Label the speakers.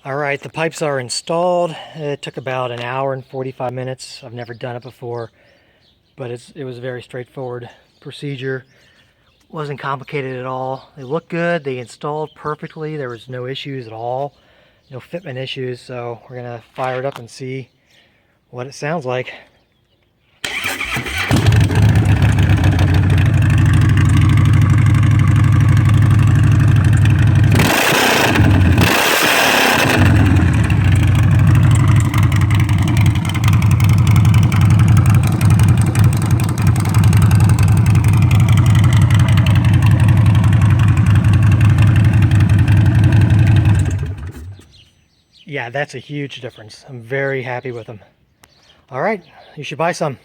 Speaker 1: All right, the pipes are installed. It took about an hour and 45 minutes. I've never done it before, but it was a very straightforward procedure. Wasn't complicated at all. They look good. They installed perfectly. There was no issues at all. No fitment issues. So we're gonna fire it up and see what it sounds like. Yeah, that's a huge difference. I'm very happy with them. All right, you should buy some.